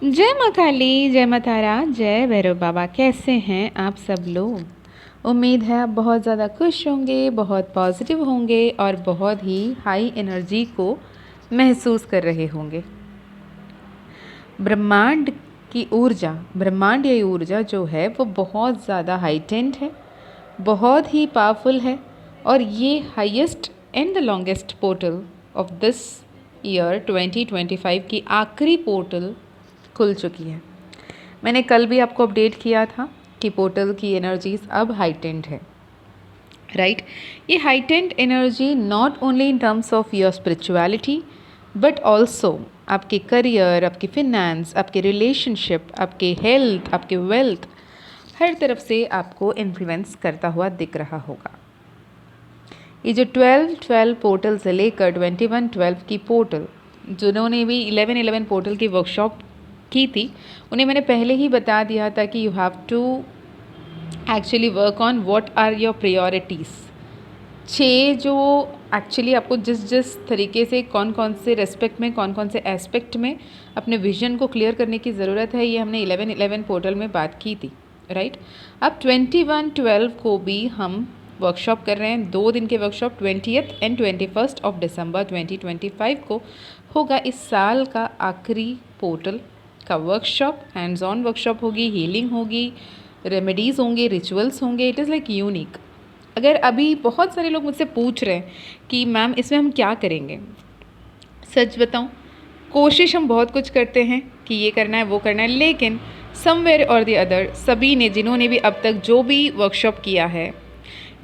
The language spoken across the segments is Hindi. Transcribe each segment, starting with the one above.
जय माँ काली, जय माँ तारा, जय भैरव बाबा। कैसे हैं आप सब लोग? उम्मीद है आप बहुत ज़्यादा खुश होंगे, बहुत पॉजिटिव होंगे और बहुत ही हाई एनर्जी को महसूस कर रहे होंगे। ब्रह्मांड की ऊर्जा, ब्रह्मांडीय ऊर्जा जो है वो बहुत ज़्यादा हाइटेंड है, बहुत ही पावरफुल है और ये highest and the longest portal of this year 2025 की आखिरी पोर्टल खुल चुकी है। मैंने कल भी आपको अपडेट किया था कि पोर्टल की एनर्जीज अब हाइटेंड है, राइट। ये heightened energy not only in terms of your spirituality but also आपके करियर, आपके फिनेंस, आपके रिलेशनशिप, आपके हेल्थ, आपके वेल्थ, हर तरफ से आपको इन्फ्लुएंस करता हुआ दिख रहा होगा। ये जो 12-12 पोर्टल से लेकर 21-12 की पोर्टल, जिन्होंने भी 11-11 पोर्टल की वर्कशॉप की थी, उन्हें मैंने पहले ही बता दिया था कि you have to actually work on what are your priorities. 6 जो एक्चुअली आपको जिस जिस तरीके से कौन कौन से रेस्पेक्ट में, कौन कौन से एस्पेक्ट में अपने विजन को क्लियर करने की ज़रूरत है, ये हमने 11-11 पोर्टल में बात की थी, राइट। अब 21-12 को भी हम वर्कशॉप कर रहे हैं। 2 दिन के workshop 20th and 21st of December 2025 को होगा इस साल का आखिरी पोर्टल का वर्कशॉप। हैंड्स ऑन वर्कशॉप होगी, हीलिंग होगी, रेमेडीज़ होंगे, रिचुअल्स होंगे। It is like unique. अगर अभी बहुत सारे लोग मुझसे पूछ रहे हैं कि मैम इसमें हम क्या करेंगे, सच बताऊं, कोशिश हम बहुत कुछ करते हैं कि ये करना है, वो करना है, लेकिन समवेयर और द अदर सभी ने, जिन्होंने भी अब तक जो भी वर्कशॉप किया है,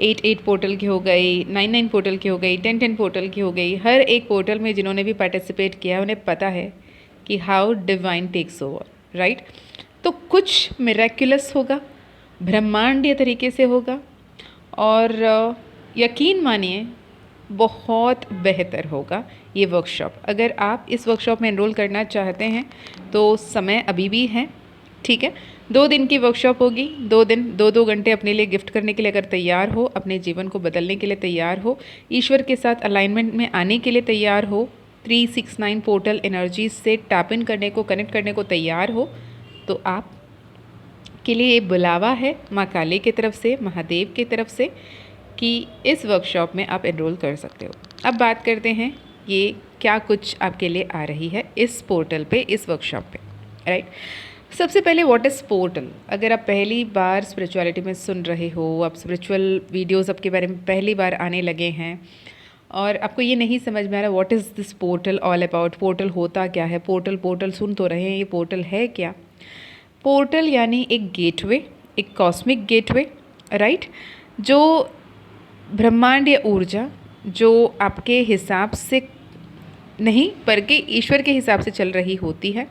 8-8 पोर्टल की हो गई, 9-9 पोर्टल की हो गई, 10-10 पोर्टल की हो गई, हर एक पोर्टल में जिन्होंने भी पार्टिसिपेट किया है उन्हें पता है कि how divine takes over, right. तो कुछ मिरेक्युलस होगा, ब्रह्मांडीय तरीके से होगा और यकीन मानिए बहुत बेहतर होगा ये वर्कशॉप। अगर आप इस वर्कशॉप में एनरोल करना चाहते हैं तो समय अभी भी है, ठीक है। 2 दिन की वर्कशॉप होगी, 2 दिन 2-2 घंटे अपने लिए गिफ्ट करने के लिए अगर तैयार हो, अपने जीवन को बदलने के लिए तैयार हो, ईश्वर के साथ अलाइनमेंट में आने के लिए तैयार हो, 369 पोर्टल एनर्जीज से टैप इन करने को, कनेक्ट करने को तैयार हो, तो आप के लिए ये बुलावा है माँ काली की तरफ से, महादेव की तरफ से, कि इस वर्कशॉप में आप एनरोल कर सकते हो। अब बात करते हैं ये क्या कुछ आपके लिए आ रही है इस पोर्टल पे, इस वर्कशॉप पे, राइट। सबसे पहले व्हाट इज़ पोर्टल। अगर आप पहली बार स्पिरिचुअलिटी में सुन रहे हो, आप स्पिरिचुअल वीडियोस आपके बारे में पहली बार आने लगे हैं और आपको ये नहीं समझ में आ रहा what is this portal all about, portal होता क्या है, पोर्टल पोर्टल सुन तो रहे हैं, ये पोर्टल है क्या। पोर्टल यानी एक गेटवे, एक कॉस्मिक गेटवे, राइट, जो ब्रह्मांडीय ऊर्जा जो आपके हिसाब से नहीं बल्कि ईश्वर के हिसाब से चल रही होती है।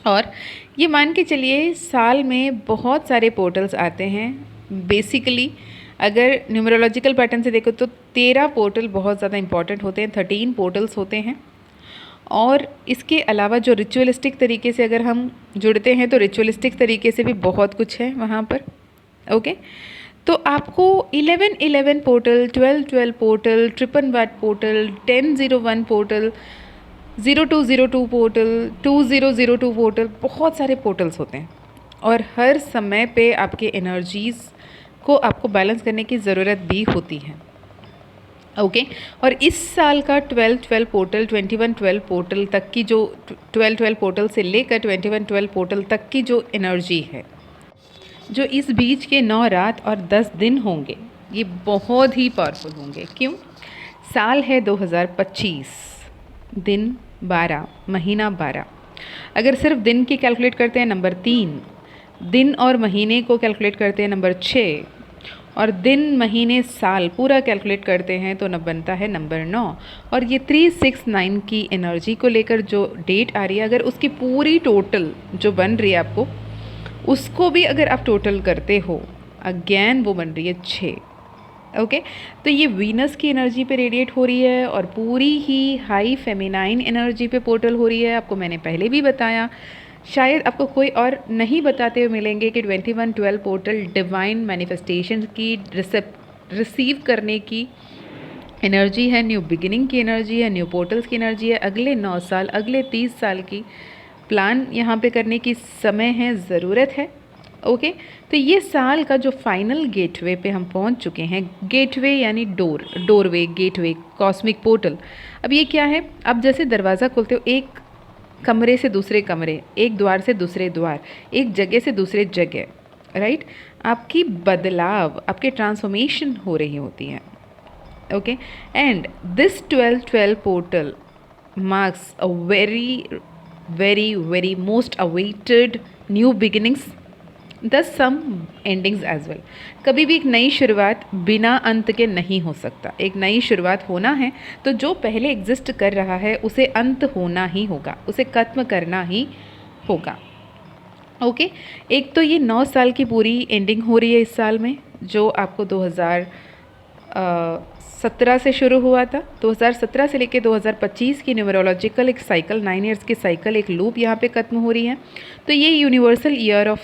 और ये मान के चलिए साल में बहुत सारे पोर्टल्स आते हैं। बेसिकली अगर न्यूमरोलॉजिकल पैटर्न से देखो तो 13 पोर्टल बहुत ज़्यादा इंपॉर्टेंट होते हैं, 13 पोर्टल्स होते हैं। और इसके अलावा जो रिचुअलिस्टिक तरीके से अगर हम जुड़ते हैं तो रिचुअलिस्टिक तरीके से भी बहुत कुछ है वहाँ पर, ओके। तो आपको 11-11 portal, 12-12 portal, 111 portal, 1001 portal, 0202 portal, 2002 portal, बहुत सारे पोर्टल्स होते हैं और हर समय पे आपके एनर्जीज़ को आपको बैलेंस करने की ज़रूरत भी होती है, ओके। और इस साल का 12-12 पोर्टल, 21-12 पोर्टल तक की जो 12-12 पोर्टल से लेकर 21-12 पोर्टल तक की जो एनर्जी है, जो इस बीच के 9 रात और 10 दिन होंगे, ये बहुत ही पावरफुल होंगे। क्यों? साल है 2025, दिन 12, महीना 12। अगर सिर्फ दिन की कैलकुलेट करते हैं नंबर 3, दिन और महीने को कैलकुलेट करते हैं नंबर 6, और दिन महीने साल पूरा कैलकुलेट करते हैं तो न बनता है नंबर 9। और ये 369 की एनर्जी को लेकर जो डेट आ रही है, अगर उसकी पूरी टोटल जो बन रही है आपको, उसको भी अगर आप टोटल करते हो, अगेन वो बन रही है 6, ओके। तो ये वीनस की एनर्जी पे रेडिएट हो रही है और पूरी ही हाई फेमिनाइन एनर्जी पे पोर्टल हो रही है। आपको मैंने पहले भी बताया, शायद आपको कोई और नहीं बताते हुए मिलेंगे कि 21-12 पोर्टल डिवाइन मैनिफेस्टेशन की रिसीव करने की एनर्जी है, न्यू बिगिनिंग की एनर्जी है, न्यू पोर्टल्स की एनर्जी है, अगले 9 साल, अगले 30 साल की प्लान यहाँ पे करने की समय है, ज़रूरत है। ओके, तो ये साल का जो फाइनल गेटवे पे हम पहुँच चुके हैं। गेटवे यानी डोरवे, गेटवे, कॉस्मिक पोर्टल। अब ये क्या है? अब जैसे दरवाज़ा खोलते हो, एक कमरे से दूसरे कमरे, एक द्वार से दूसरे द्वार, एक जगह से दूसरे जगह, राइट? आपकी बदलाव, आपके ट्रांसफॉर्मेशन हो रही होती है। Okay, and this 12-12 portal marks a very most awaited new beginnings, thus some endings as well। कभी भी एक नई शुरुआत बिना अंत के नहीं हो सकता। एक नई शुरुआत होना है तो जो पहले एग्जिस्ट कर रहा है उसे अंत होना ही होगा, उसे खत्म करना ही होगा। ओके, एक तो ये 9 साल की पूरी एंडिंग हो रही है इस साल में, जो आपको 2017 से शुरू हुआ था। 2017 से लेकर 2025 की न्यूमरोलॉजिकल एक साइकिल, 9 ईयर्स की साइकिल, एक लूप यहाँ पे खत्म हो रही है। तो ये यूनिवर्सल ईयर ऑफ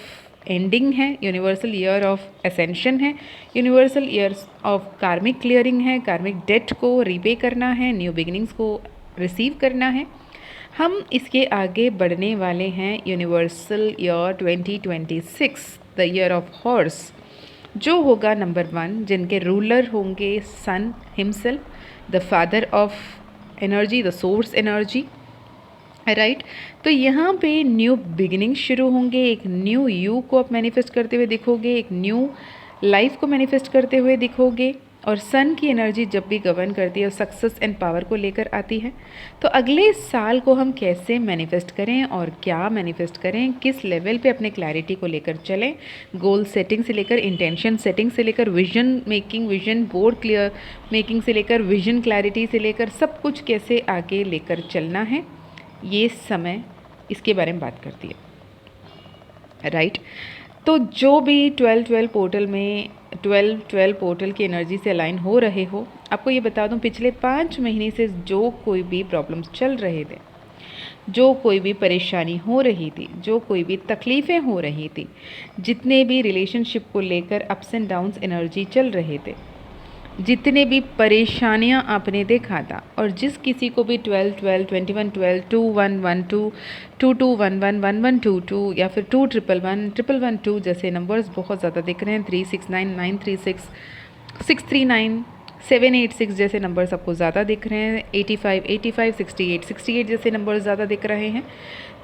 एंडिंग है, यूनिवर्सल ईयर ऑफ एसेंशन है, यूनिवर्सल ईयर्स ऑफ कार्मिक क्लियरिंग है। कार्मिक डेट को रीपे करना है, न्यू बिगिनिंग्स को रिसीव करना है। हम इसके आगे बढ़ने वाले हैं universal year 2026, the year of horse, जो होगा नंबर 1, जिनके रूलर होंगे sun himself, the father of energy, the source energy, right. तो यहाँ पे न्यू बिगिनिंग शुरू होंगे, एक न्यू यू को आप मैनिफेस्ट करते हुए दिखोगे, एक न्यू लाइफ को मैनिफेस्ट करते हुए दिखोगे। और सन की एनर्जी जब भी गवर्न करती है, सक्सेस एंड पावर को लेकर आती है। तो अगले साल को हम कैसे मैनिफेस्ट करें और क्या मैनिफेस्ट करें, किस लेवल पे अपने क्लैरिटी को लेकर चलें, गोल सेटिंग से लेकर, इंटेंशन सेटिंग से लेकर, vision making, vision board clear making से लेकर, विजन क्लैरिटी से लेकर, सब कुछ कैसे आगे लेकर चलना है, ये समय इसके बारे में बात करती है, राइट। तो जो भी 12-12 पोर्टल में 12-12 पोर्टल की एनर्जी से अलाइन हो रहे हो, आपको ये बता दूं, पिछले 5 महीने से जो कोई भी प्रॉब्लम्स चल रहे थे, जो कोई भी परेशानी हो रही थी, जो कोई भी तकलीफ़ें हो रही थी, जितने भी रिलेशनशिप को लेकर अप्स एंड डाउन्स एनर्जी चल रहे थे, जितने भी परेशानियां आपने देखा था, और जिस किसी को भी 12-12, 21-12, 2112, 2211, 1122 या फिर 2111, 1112 जैसे नंबर्स बहुत ज़्यादा दिख रहे हैं, 369, 936, 639, 786 जैसे नंबर्स आपको ज़्यादा दिख रहे हैं, 85, 85, 68, 68 जैसे नंबर्स ज़्यादा दिख रहे हैं,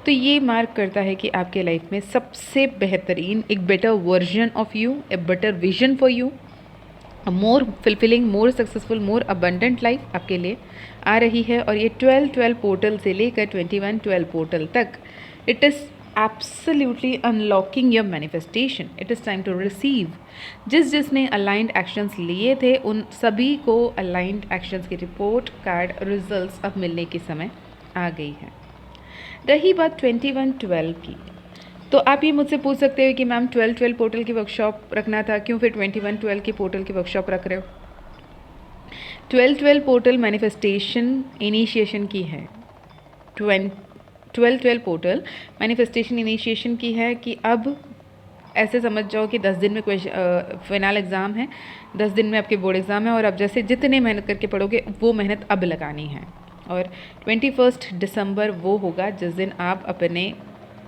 तो ये मार्क करता है कि आपके लाइफ में सबसे बेहतरीन, एक better version of you, a better vision for you, more fulfilling, more successful, more abundant life आपके लिए आ रही है। और ये 12-12 पोर्टल से लेकर 21-12 पोर्टल तक, it is absolutely unlocking your manifestation, it is time to receive. जिसने अलाइंड एक्शंस लिए थे, उन सभी को अलाइंड एक्शंस की रिपोर्ट कार्ड, रिजल्ट्स अब मिलने की समय आ गई है। रही बात 21-12 की, तो आप ये मुझसे पूछ सकते हो कि मैम 12-12 पोर्टल की वर्कशॉप रखना था, क्यों फिर 21-12 की पोर्टल की वर्कशॉप रख रहे हो? 12-12 पोर्टल मैनिफेस्टेशन इनिशिएशन की है। 12-12 पोर्टल मैनिफेस्टेशन इनिशिएशन की है कि अब ऐसे समझ जाओ कि 10 दिन में फाइनल एग्ज़ाम है, 10 दिन में आपके बोर्ड एग्ज़ाम है, और अब जैसे जितने मेहनत करके पढ़ोगे वो मेहनत अब लगानी है। और 21 दिसंबर वो होगा जिस दिन आप अपने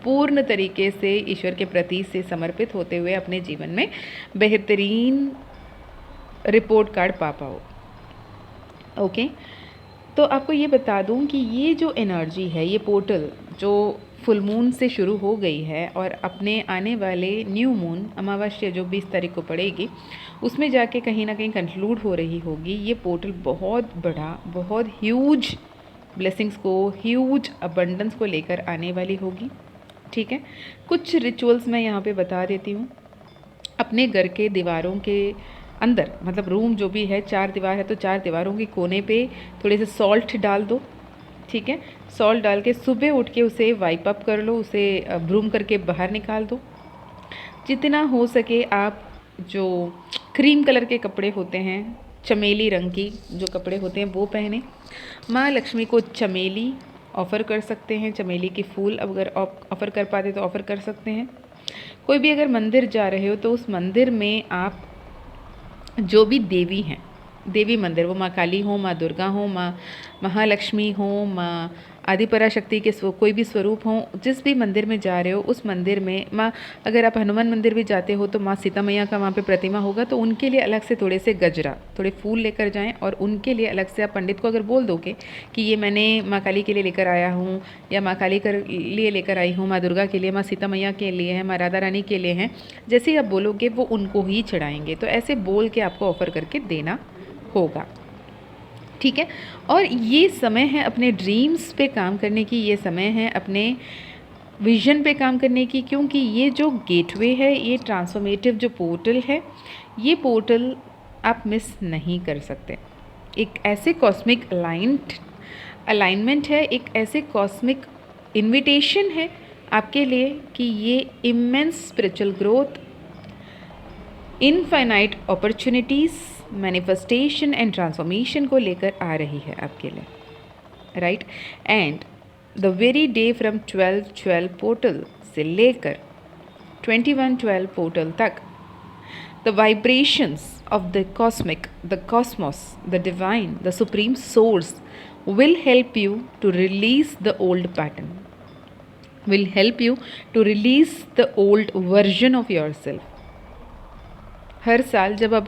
पूर्ण तरीके से ईश्वर के प्रति से समर्पित होते हुए अपने जीवन में बेहतरीन रिपोर्ट कार्ड पा पाओ। ओके, तो आपको ये बता दूं कि ये जो एनर्जी है, ये पोर्टल जो फुल मून से शुरू हो गई है और अपने आने वाले न्यू मून अमावस्या जो 20 तारीख को पड़ेगी, उसमें जाके कहीं ना कहीं कंक्लूड हो रही होगी। ये पोर्टल बहुत बड़ा, बहुत ह्यूज ब्लेसिंग्स को, ह्यूज अबंडेंस को लेकर आने वाली होगी, ठीक है। कुछ रिचुअल्स मैं यहाँ पे बता देती हूँ। अपने घर के दीवारों के अंदर, मतलब रूम जो भी है, 4 दीवार है तो 4 दीवारों के कोने पे थोड़े से सॉल्ट डाल दो, ठीक है। सॉल्ट डाल के सुबह उठ के उसे वाइप अप कर लो, उसे ब्रूम करके बाहर निकाल दो। जितना हो सके आप जो क्रीम कलर के कपड़े होते हैं, चमेली रंग की जो कपड़े होते हैं वो पहने। माँ लक्ष्मी को चमेली ऑफ़र कर सकते हैं, चमेली के फूल अगर ऑफ़र कर पाते तो ऑफ़र कर सकते हैं। कोई भी अगर मंदिर जा रहे हो तो उस मंदिर में आप जो भी देवी हैं, देवी मंदिर, वो माँ काली हो, माँ दुर्गा हो, माँ महालक्ष्मी हो, माँ आदि पराशक्ति के कोई भी स्वरूप हों, जिस भी मंदिर में जा रहे हो उस मंदिर में माँ, अगर आप हनुमान मंदिर भी जाते हो तो माँ सीता मैया का वहाँ पे प्रतिमा होगा, तो उनके लिए अलग से थोड़े से गजरा, थोड़े फूल लेकर जाएं और उनके लिए अलग से आप पंडित को अगर बोल दोगे कि ये मैंने माँ काली के लिए लेकर आया हूँ, या माँ काली के लिए लेकर आई हूँ, माँ दुर्गा के लिए, माँ सीता मैया के लिए है, माँ राधा रानी के लिए हैं, जैसे ही आप बोलोगे वो उनको ही चढ़ाएंगे। तो ऐसे बोल के आपको ऑफ़र करके देना होगा, ठीक है। और ये समय है अपने ड्रीम्स पे काम करने की, ये समय है अपने विजन पे काम करने की, क्योंकि ये जो गेटवे है, ये ट्रांसफॉर्मेटिव जो पोर्टल है, ये पोर्टल आप मिस नहीं कर सकते। एक ऐसे कॉस्मिक अलाइनमेंट है, एक ऐसे कॉस्मिक इनविटेशन है आपके लिए कि ये immense spiritual growth, infinite opportunities, manifestation and transformation को लेकर आ रही है आपके लिए, right. And the very day from 12/12 portal से लेकर 21/12 पोर्टल तक, the vibrations of the cosmic, the Cosmos, the divine, the supreme source will help you to release the old pattern, will help you to release the old version of yourself. हर साल जब आप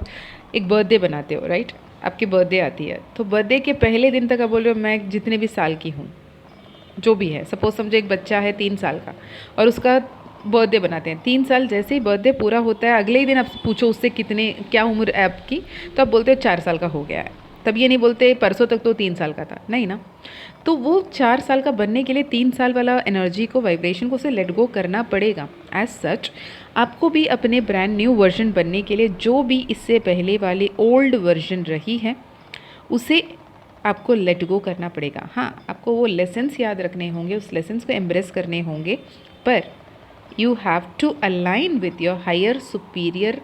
एक बर्थडे बनाते हो, राइट, आपकी बर्थडे आती है, तो बर्थडे के पहले दिन तक आप बोल रहे हो मैं जितने भी साल की हूँ, जो भी है, सपोज समझो एक बच्चा है 3 साल का और उसका बर्थडे बनाते हैं। 3 साल जैसे ही बर्थडे पूरा होता है, अगले ही दिन आप पूछो उससे कितने, क्या उम्र है आपकी, तो आप बोलते हो 4 साल का हो गया है। तब ये नहीं बोलते परसों तक तो 3 साल का था, नहीं ना। तो वो 4 साल का बनने के लिए 3 साल वाला एनर्जी को, वाइब्रेशन को उसे लेट गो करना पड़ेगा। एज सच आपको भी अपने ब्रांड न्यू वर्जन बनने के लिए जो भी इससे पहले वाली ओल्ड वर्जन रही है उसे आपको लेट गो करना पड़ेगा। हाँ, आपको वो लेसन्स याद रखने होंगे, उस लेसन्स को एम्ब्रेस करने होंगे, पर you have to align with your higher superior,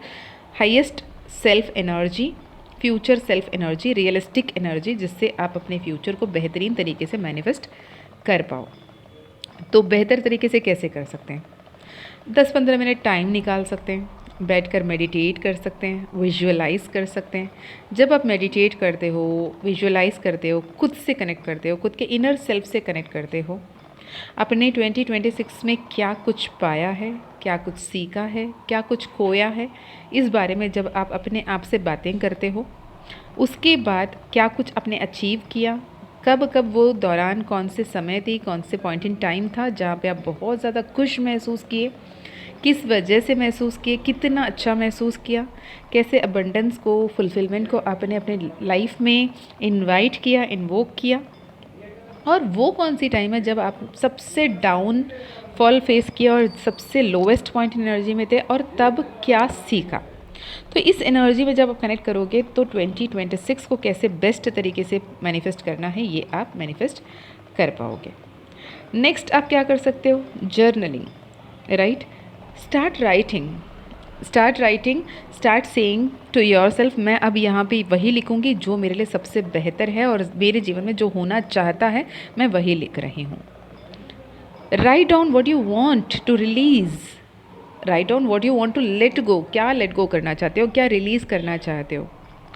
highest self energy, future self energy, realistic energy, जिससे आप अपने फ्यूचर को बेहतरीन तरीके से मैनिफेस्ट कर पाओ। तो बेहतर तरीके से कैसे कर सकते हैं? 10-15 मिनट टाइम निकाल सकते हैं, बैठकर मेडिटेट कर सकते हैं, विजुअलाइज कर सकते हैं। जब आप मेडिटेट करते हो, विजुअलाइज करते हो, खुद से कनेक्ट करते हो, खुद के इनर सेल्फ से कनेक्ट करते हो, अपने 2026 में क्या कुछ पाया है, क्या कुछ सीखा है, क्या कुछ खोया है, इस बारे में जब आप अपने आप से बातें करते हो, उसके बाद क्या कुछ आपने अचीव किया, कब कब वो दौरान कौन से समय थी, कौन से पॉइंट इन टाइम था जहाँ पे आप बहुत ज़्यादा खुश महसूस किए, किस वजह से महसूस किए, कितना अच्छा महसूस किया, कैसे अबंडेंस को, फुलफिलमेंट को आपने अपने लाइफ में इनवाइट किया, इन्वोक किया, और वो कौन सी टाइम है जब आप सबसे डाउन फॉल फेस किया और सबसे लोवेस्ट पॉइंट एनर्जी में थे, और तब क्या सीखा। तो इस एनर्जी में जब आप कनेक्ट करोगे तो 2026 को कैसे बेस्ट तरीके से मैनिफेस्ट करना है, ये आप मैनिफेस्ट कर पाओगे। नेक्स्ट आप क्या कर सकते हो? Journaling, right. Start writing, start saying to yourself, मैं अब यहाँ पे वही लिखूँगी जो मेरे लिए सबसे बेहतर है और मेरे जीवन में जो होना चाहता है मैं वही लिख रही हूँ। Write down what you want to release, write down what you want to let go, क्या लेट गो करना चाहते हो, क्या रिलीज़ करना चाहते हो।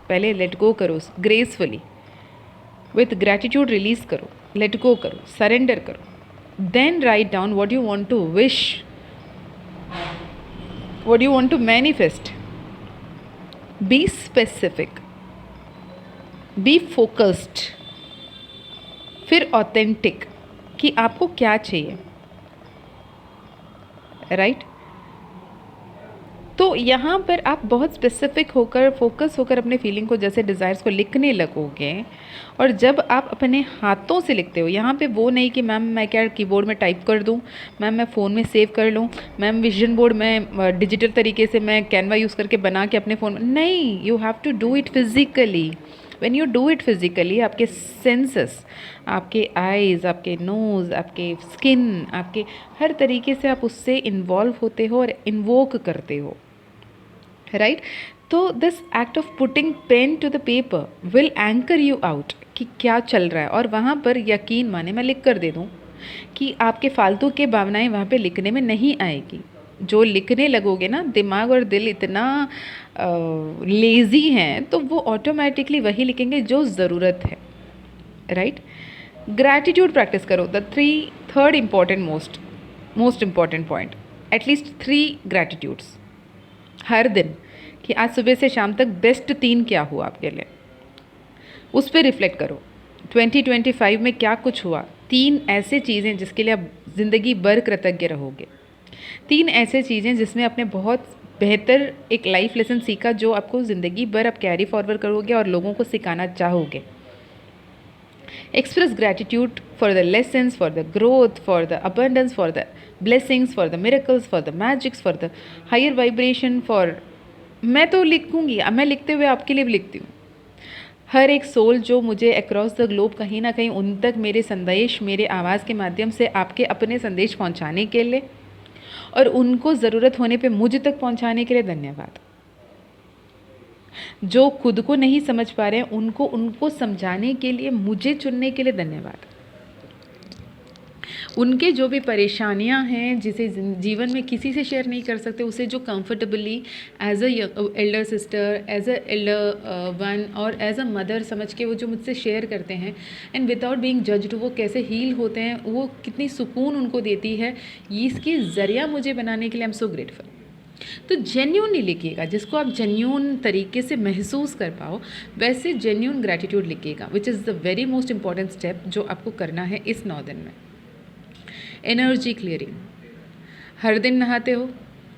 पहले लेट गो करो ग्रेसफुली, विथ ग्रैटिट्यूड रिलीज़ करो, लेट गो करो, सरेंडर करो। Then write down what you want to wish, what do you want to manifest. Be specific, be focused, फिर authentic कि आपको क्या चाहिए, राइट। तो यहाँ पर आप बहुत स्पेसिफिक होकर, फोकस होकर अपने फीलिंग को, जैसे डिज़ायर्स को लिखने लगोगे, और जब आप अपने हाथों से लिखते हो, यहाँ पे वो नहीं कि मैम मैं क्या कीबोर्ड में टाइप कर दूँ, मैम मैं फ़ोन में सेव कर लूँ, मैम विजन बोर्ड में डिजिटल तरीके से मैं कैनवा यूज़ करके बना के अपने फ़ोन में, नहीं, you have to do it physically. When you do it physically, आपके सेंसेस, आपके आइज़, आपके नोज़, आपके स्किन, आपके हर तरीके से आप उससे इन्वॉल्व होते हो और इन्वोक करते हो, राइट। तो this act of putting pen to the paper will anchor you out कि क्या चल रहा है, और वहाँ पर यकीन माने मैं लिख कर दे दूँ कि आपके फालतू के भावनाएं वहाँ पे लिखने में नहीं आएगी। जो लिखने लगोगे ना, दिमाग और दिल इतना लेज़ी हैं, तो वो ऑटोमेटिकली वही लिखेंगे जो ज़रूरत है, राइट। ग्रैटिट्यूड प्रैक्टिस करो। Third important most important point, at least 3 ग्रैटिट्यूड्स हर दिन, कि आज सुबह से शाम तक बेस्ट 3 क्या हुआ आपके लिए, उस पर रिफ्लेक्ट करो। 2025 में क्या कुछ हुआ, 3 ऐसे चीज़ें जिसके लिए आप ज़िंदगी भर कृतज्ञ रहोगे, 3 ऐसे चीज़ें जिसमें आपने बहुत बेहतर एक लाइफ लेसन सीखा जो आपको ज़िंदगी भर आप कैरी फॉरवर्ड करोगे और लोगों को सिखाना चाहोगे। Express gratitude for the lessons, for the growth, for the abundance, for the blessings, for the miracles, for the magics, for the higher vibration, for मैं तो लिखूँगी, मैं लिखते हुए आपके लिए भी लिखती हूँ। हर एक सोल जो मुझे अक्रॉस द ग्लोब कहीं ना कहीं उन तक मेरे संदेश, मेरे आवाज़ के माध्यम से आपके अपने संदेश पहुँचाने के लिए और उनको ज़रूरत होने पे मुझ तक पहुँचाने के लिए धन्यवाद। जो खुद को नहीं समझ पा रहे हैं उनको समझाने के लिए मुझे चुनने के लिए धन्यवाद। उनके जो भी परेशानियां हैं जिसे जीवन में किसी से शेयर नहीं कर सकते, उसे जो comfortably as a elder sister, as a elder one और एज अ मदर समझ के वो जो मुझसे शेयर करते हैं एंड विदाउट बीइंग जज्ड वो कैसे हील होते हैं, वो कितनी सुकून उनको देती है, इसकी ज़रिया मुझे बनाने के लिए आई एम सो ग्रेटफुल। तो जेन्यूनली लिखिएगा, जिसको आप जेन्यून तरीके से महसूस कर पाओ वैसे जेन्यून ग्रैटिट्यूड लिखिएगा, which is the very most important step जो आपको करना है इस 9 दिन में। एनर्जी क्लियरिंग, हर दिन नहाते हो,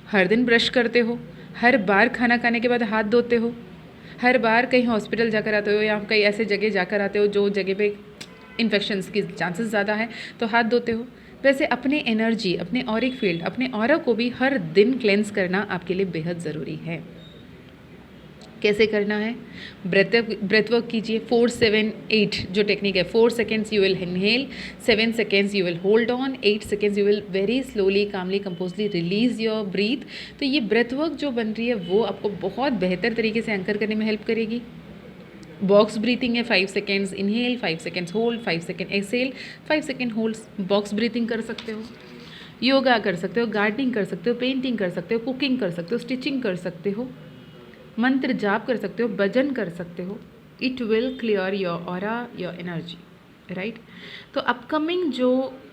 हर दिन ब्रश करते हो, हर बार खाना खाने के बाद हाथ धोते हो, हर बार कहीं हॉस्पिटल जाकर आते हो या कहीं ऐसे जगह जाकर आते हो जो जगह पे इन्फेक्शंस की चांसेस ज़्यादा है तो हाथ धोते हो, वैसे अपने एनर्जी, अपने ऑरिक फील्ड, अपने ऑरा को भी हर दिन क्लेंस करना आपके लिए बेहद ज़रूरी है। कैसे करना है? ब्रेथ वर्क कीजिए। 4, 7, 8 जो टेक्निक है, 4 seconds you will inhale, 7 seconds you will hold on, 8 seconds you will very slowly calmly composedly release your breath. तो ये ब्रेथ वर्क जो बन रही है वो आपको बहुत बेहतर तरीके से एंकर करने में हेल्प करेगी। बॉक्स ब्रीथिंग है, 5 seconds inhale, 5 seconds hold, 5 second exhale, 5 second hold. Box breathing कर सकते हो, योगा कर सकते हो, गार्डनिंग कर सकते हो, पेंटिंग कर सकते हो, कुकिंग कर सकते हो, स्टिचिंग कर सकते हो, मंत्र जाप कर सकते हो, भजन कर सकते हो। It will clear your aura, your energy, right. तो अपकमिंग जो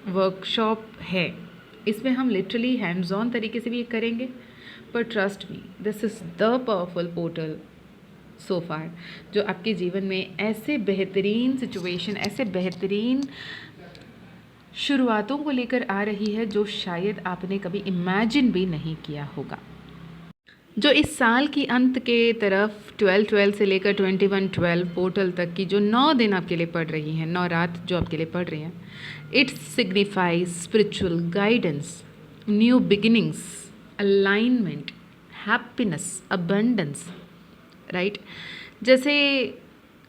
वर्कशॉप है इसमें हम लिटरली हैंड्स ऑन तरीके से भी करेंगे, पर trust me this is the powerful portal so far जो आपके जीवन में ऐसे बेहतरीन सिचुएशन, ऐसे बेहतरीन शुरुआतों को लेकर आ रही है जो शायद आपने कभी इमेजिन भी नहीं किया होगा। जो इस साल की अंत के तरफ 12/12 से लेकर 21/12 पोर्टल तक की जो 9 दिन आपके लिए पड़ रही हैं, 9 रात जो आपके लिए पड़ रही हैं, it signifies spiritual guidance, new beginnings, alignment, happiness, abundance, right. जैसे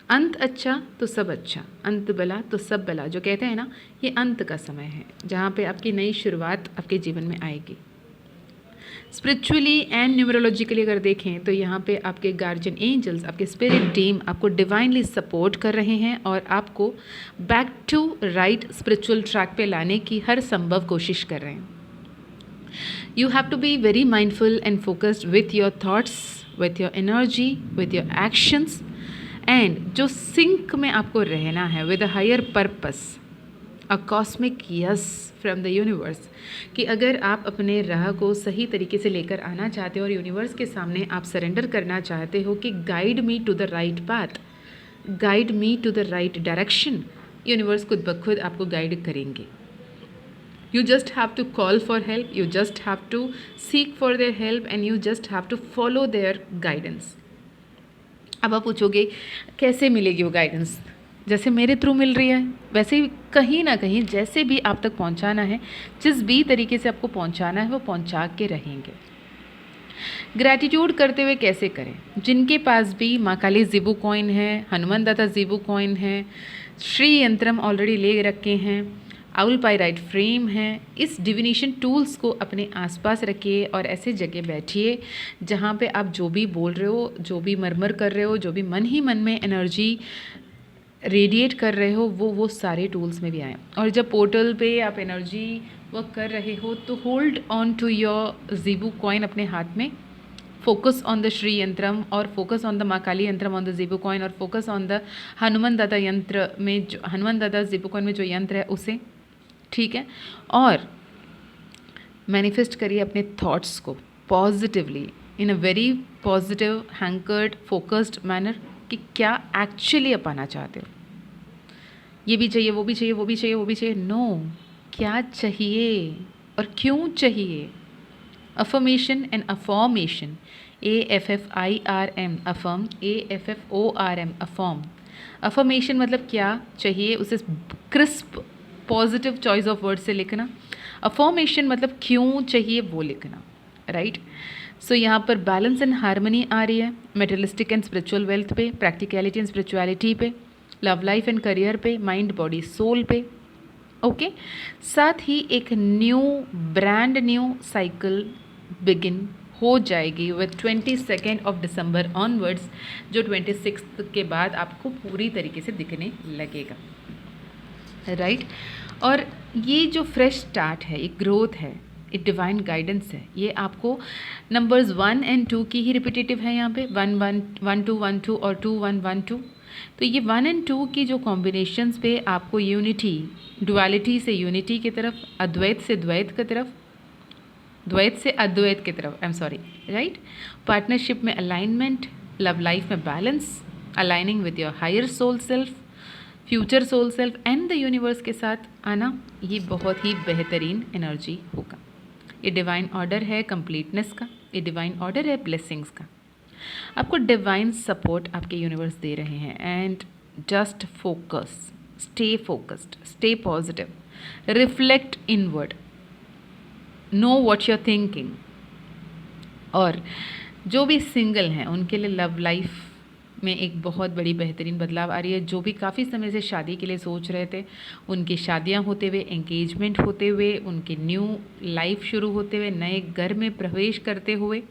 अंत अच्छा तो सब अच्छा, अंत भला तो सब भला, जो कहते हैं ना, ये अंत का समय है जहाँ पे आपकी नई शुरुआत आपके जीवन में आएगी। स्पिरिचुअली एंड न्यूमरोलॉजिकली अगर देखें तो यहाँ पे आपके गार्जियन एंजल्स, आपके स्पिरिट टीम आपको डिवाइनली सपोर्ट कर रहे हैं और आपको back to right spiritual track पे लाने की हर संभव कोशिश कर रहे हैं। You have to be very mindful and focused with your thoughts, with your energy, with your actions, and जो सिंक में आपको रहना है with a higher purpose, a cosmic yes from the universe, कि अगर आप अपने राह को सही तरीके से लेकर आना चाहते हो और यूनिवर्स के सामने आप सरेंडर करना चाहते हो कि guide me to the right path, guide me to the right direction, universe खुद ब खुद आपको गाइड करेंगे। You just have to call for help, you just have to seek for their help and you just have to follow their guidance. अब आप पूछोगे कैसे मिलेगी वो गाइडेंस? जैसे मेरे थ्रू मिल रही है वैसे ही कहीं ना कहीं जैसे भी आप तक पहुंचाना है, जिस भी तरीके से आपको पहुंचाना है वो पहुंचा के रहेंगे। ग्रैटिट्यूड करते हुए कैसे करें? जिनके पास भी माँ काली ज़ीबू कॉइन है, हनुमान दाता ज़ीबू कॉइन है, श्री यंत्रम ऑलरेडी ले रखे हैं, आउल पाइराइट फ्रेम है, इस डिविनेशन टूल्स को अपने आसपास रखिए और ऐसे जगह बैठिए जहाँ पे आप जो भी बोल रहे हो, जो भी मरमर कर रहे हो, जो भी मन ही मन में एनर्जी रेडिएट कर रहे हो, वो सारे टूल्स में भी आए। और जब पोर्टल पे आप एनर्जी वर्क कर रहे हो तो hold on to your Zibu coin अपने हाथ में focus on the Shri Yantram और focus on the माँ काली यंत्रम on the Zebu coin और focus on the हनुमान दादा यंत्र में जो हनुमान दादा Zebu coin में जो यंत्र है उसे, ठीक है। और मैनिफेस्ट करिए अपने थॉट्स को positively, in a very positive anchored focused manner, कि क्या एक्चुअली आप पाना चाहते हो। ये भी चाहिए, वो भी चाहिए, वो भी चाहिए, वो भी चाहिए, नो, क्या चाहिए और क्यों चाहिए। Affirmation and afformation, AFFIRM affirm, AFFORM afform. Affirmation मतलब क्या चाहिए उसे crisp positive choice of word से लिखना। अफॉर्मेशन मतलब क्यों चाहिए वो लिखना, राइट। सो यहाँ पर बैलेंस एंड हारमोनी आ रही है, मेटेरियलिस्टिक एंड स्पिरिचुअल वेल्थ पे, प्रैक्टिकलिटी एंड स्पिरिचुअलिटी पे, लव लाइफ एंड करियर पे, माइंड बॉडी सोल पे, ओके। साथ ही एक new brand new cycle begin हो जाएगी विद 22 ऑफ दिसंबर ऑनवर्ड्स, जो 26 के बाद आपको पूरी तरीके से दिखने लगेगा, राइट। और ये जो फ्रेश स्टार्ट है, ये ग्रोथ है, ये डिवाइन गाइडेंस है, ये आपको नंबर्स 1 and 2 की ही रिपीटेटिव है यहाँ पे, 1 1 1 2 1 2 और 2 1 1 2। तो ये 1 and 2 की जो कॉम्बिनेशंस पे आपको यूनिटी, डुअलिटी से यूनिटी की तरफ, अद्वैत से द्वैत की तरफ, द्वैत से अद्वैत की तरफ, I am sorry, right. Partnership में अलाइनमेंट, लव लाइफ में balance, aligning with your higher soul self, future soul self and the universe के साथ आना, ये बहुत ही बेहतरीन एनर्जी होगा। ये डिवाइन ऑर्डर है कंप्लीटनेस का, ये डिवाइन ऑर्डर है ब्लेसिंग्स का। आपको डिवाइन सपोर्ट आपके यूनिवर्स दे रहे हैं, and just focus, stay focused, stay positive, reflect inward, know what you are thinking. और जो भी सिंगल हैं उनके लिए लव लाइफ में एक बहुत बड़ी बेहतरीन बदलाव आ रही है। जो भी काफ़ी समय से शादी के लिए सोच रहे थे, उनकी शादियां होते हुए, एंगेजमेंट होते हुए, उनकी न्यू लाइफ शुरू होते हुए, नए घर में प्रवेश करते हुए,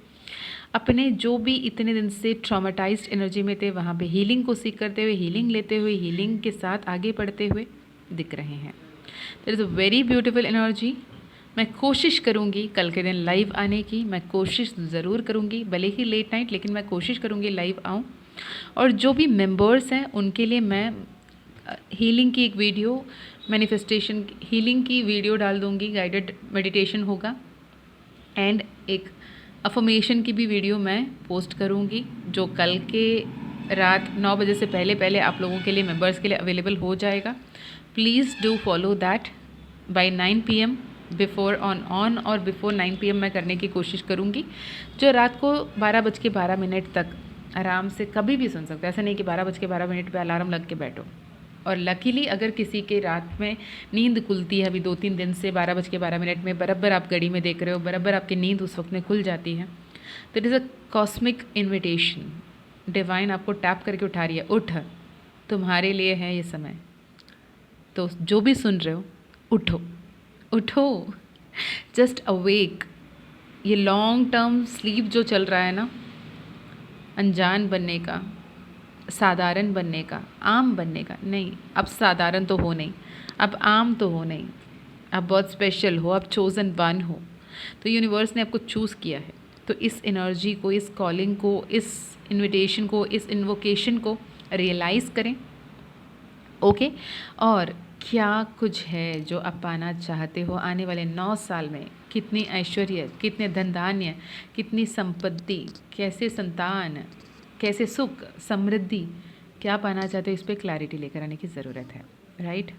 अपने जो भी इतने दिन से ट्रॉमेटाइज्ड एनर्जी में थे वहाँ पे हीलिंग को सीख करते हुए, हीलिंग लेते हुए, हीलिंग के साथ आगे बढ़ते हुए दिख रहे हैं। There is a very beautiful energy. मैं कोशिश करूँगी कल के दिन लाइव आने की, मैं कोशिश ज़रूर करूँगी, भले ही लेट नाइट, लेकिन मैं कोशिश करूँगी लाइव आऊँ। और जो भी मेंबर्स हैं उनके लिए मैं हीलिंग की एक वीडियो, मैनिफेस्टेशन हीलिंग की वीडियो डाल दूँगी, गाइडेड मेडिटेशन होगा, एंड एक अफर्मेशन की भी वीडियो मैं पोस्ट करूँगी, जो कल के रात 9 बजे से पहले पहले आप लोगों के लिए, मेंबर्स के लिए अवेलेबल हो जाएगा। Please do follow that bye 9 PM before on और बिफोर 9 PM मैं करने की कोशिश करूँगी। जो रात को 12:12 तक आराम से कभी भी सुन सकते हैं, ऐसा नहीं कि 12:12 पे अलार्म लग के बैठो। और लकीली अगर किसी के रात में नींद खुलती है, अभी 2-3 दिन से 12:12 में बराबर आप घड़ी में देख रहे हो, बराबर आपकी नींद उस वक्त में खुल जाती है, तो it is a cosmic invitation. Divine आपको टैप करके उठा रही है, उठ, तुम्हारे लिए है ये समय। तो जो भी सुन रहे हो, उठो उठो, जस्ट अवेक। ये लॉन्ग टर्म स्लीप जो चल रहा है ना, अनजान बनने का, साधारण बनने का, आम बनने का नहीं, अब साधारण तो हो नहीं, अब आम तो हो नहीं, अब बहुत स्पेशल हो, अब चोज़न वन हो। तो यूनिवर्स ने आपको चूज़ किया है, तो इस एनर्जी को, इस कॉलिंग को, इस इनविटेशन को, इस इन्वोकेशन को रियलाइज़ करें, ओके। और क्या कुछ है जो आप पाना चाहते हो आने वाले 9 साल में, कितनी ऐश्वर्य, कितने धन धान्य, कितनी संपत्ति, कैसे संतान, कैसे सुख समृद्धि, क्या पाना चाहते हो, इस पर क्लैरिटी लेकर आने की ज़रूरत है, राइट।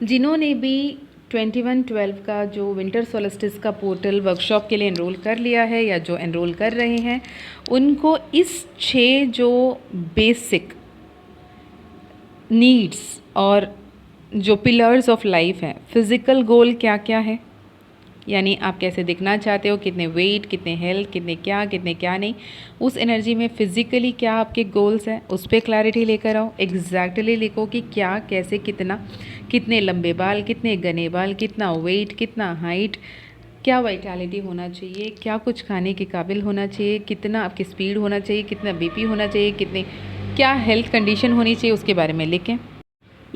जिन्होंने भी 21/12 का जो विंटर सोल्स्टिस का पोर्टल वर्कशॉप के लिए एनरोल कर लिया है या जो एनरोल कर रहे हैं, उनको इस 6 जो बेसिक नीड्स और जो पिलर्स ऑफ लाइफ हैं, फिज़िकल गोल क्या क्या है, यानी आप कैसे दिखना चाहते हो, कितने वेट, कितने हेल्थ, कितने क्या नहीं, उस एनर्जी में फिज़िकली क्या आपके गोल्स हैं, उस पर क्लैरिटी लेकर आओ। एग्जैक्टली लिखो कि क्या, कैसे, कितना, कितने लंबे बाल, कितने घने बाल, कितना वेट, कितना हाइट, क्या वाइटैलिटी होना चाहिए, क्या कुछ खाने के काबिल होना चाहिए, कितना आपकी स्पीड होना चाहिए, कितना BP होना चाहिए, कितने क्या हेल्थ कंडीशन होनी चाहिए, उसके बारे में लिखें।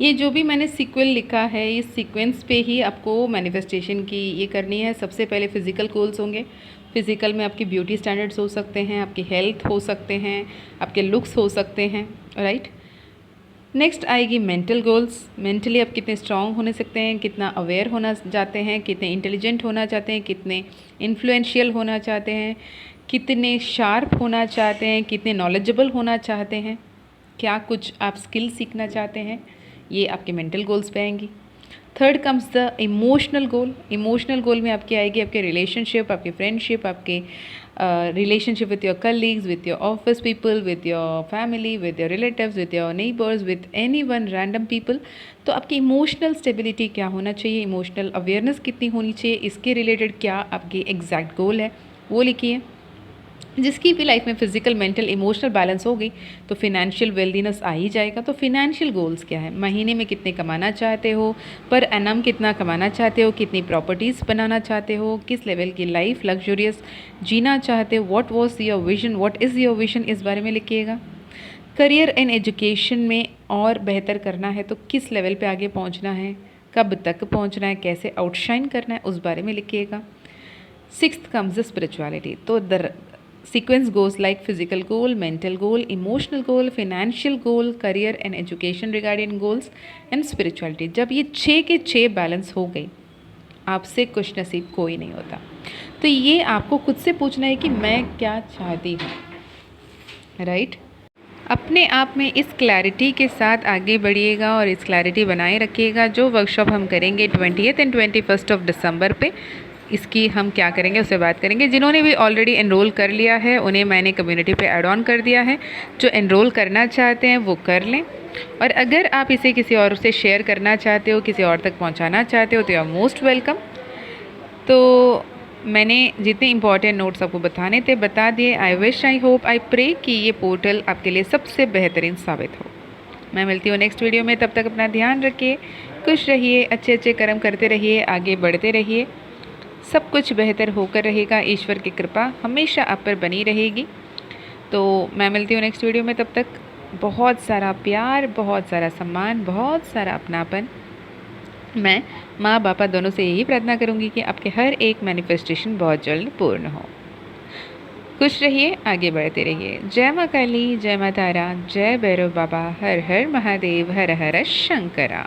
ये जो भी मैंने सीक्वल लिखा है, इस सीक्वेंस पे ही आपको मैनिफेस्टेशन की ये करनी है। सबसे पहले फिज़िकल गोल्स होंगे, फिज़िकल में आपकी ब्यूटी स्टैंडर्ड्स हो सकते हैं, आपकी हेल्थ हो सकते हैं, आपके लुक्स हो सकते हैं, राइट। नेक्स्ट आएगी मेंटल गोल्स। मेंटली आप कितने स्ट्रांग होने सकते हैं, कितना अवेयर होना चाहते हैं, कितने इंटेलिजेंट होना चाहते हैं, कितने इन्फ्लुएंशियल होना चाहते हैं, कितने शार्प होना चाहते हैं, कितने नॉलेजेबल होना चाहते हैं, क्या कुछ आप स्किल सीखना चाहते हैं, ये आपके मेंटल गोल्स पे आएंगी। Third comes the emotional goal. Emotional goal में आपकी आएगी आपके रिलेशनशिप, आपके फ्रेंडशिप, आपके relationship with your colleagues, with your office people, with your family, with your relatives, with your neighbours, with any one random people. तो आपकी इमोशनल स्टेबिलिटी क्या होना चाहिए, इमोशनल अवेयरनेस कितनी होनी चाहिए, इसके रिलेटेड क्या आपकी एग्जैक्ट गोल है वो लिखिए। जिसकी भी लाइफ में फिजिकल, मेंटल, इमोशनल बैलेंस होगी तो फिनेंशियल वेल्दीनेस आ ही जाएगा। तो फिनेंशियल गोल्स क्या है, महीने में कितने कमाना चाहते हो, पर एनम कितना कमाना चाहते हो, कितनी प्रॉपर्टीज़ बनाना चाहते हो, किस लेवल की लाइफ लग्जरियस जीना चाहते हो, what was your vision, what is your vision, इस बारे में लिखिएगा। करियर एंड एजुकेशन में और बेहतर करना है तो किस लेवल पे आगे पहुंचना है, कब तक पहुंचना है, कैसे आउटशाइन करना है, उस बारे में लिखिएगा। Sixth comes the spirituality. तो the sequence goes like physical goal, mental goal, emotional goal, financial goal, career and education regarding goals and spirituality। जब ये 6 के 6 बैलेंस हो गई, आपसे खुश नसीब कोई नहीं होता। तो ये आपको खुद से पूछना है कि मैं क्या चाहती हूँ, राइट। अपने आप में इस क्लैरिटी के साथ आगे बढ़िएगा और इस क्लैरिटी बनाए रखिएगा। जो वर्कशॉप हम करेंगे 20th and 21st of December पे, इसकी हम क्या करेंगे उससे बात करेंगे। जिन्होंने भी ऑलरेडी एनरोल कर लिया है उन्हें मैंने कम्युनिटी पे ऐड ऑन कर दिया है। जो एनरोल करना चाहते हैं वो कर लें, और अगर आप इसे किसी और से शेयर करना चाहते हो, किसी और तक पहुंचाना चाहते हो तो यू आर मोस्ट वेलकम। तो मैंने जितने इंपॉर्टेंट नोट्स आपको बताने थे बता दिए। I wish, I hope, I pray कि ये पोर्टल आपके लिए सबसे बेहतरीन साबित हो। मैं मिलती हूँ नेक्स्ट वीडियो में, तब तक अपना ध्यान रखिए, खुश रहिए, अच्छे अच्छे कर्म करते रहिए, आगे बढ़ते रहिए, सब कुछ बेहतर होकर रहेगा। ईश्वर की कृपा हमेशा आप पर बनी रहेगी। तो मैं मिलती हूँ नेक्स्ट वीडियो में, तब तक बहुत सारा प्यार, बहुत सारा सम्मान, बहुत सारा अपनापन। मैं माँ बापा दोनों से यही प्रार्थना करूँगी कि आपके हर एक मैनिफेस्टेशन बहुत जल्द पूर्ण हो। खुश रहिए, आगे बढ़ते रहिए। जय माँ काली, जय माँ तारा, जय भैरव बाबा, हर हर महादेव, हर हर शंकरा।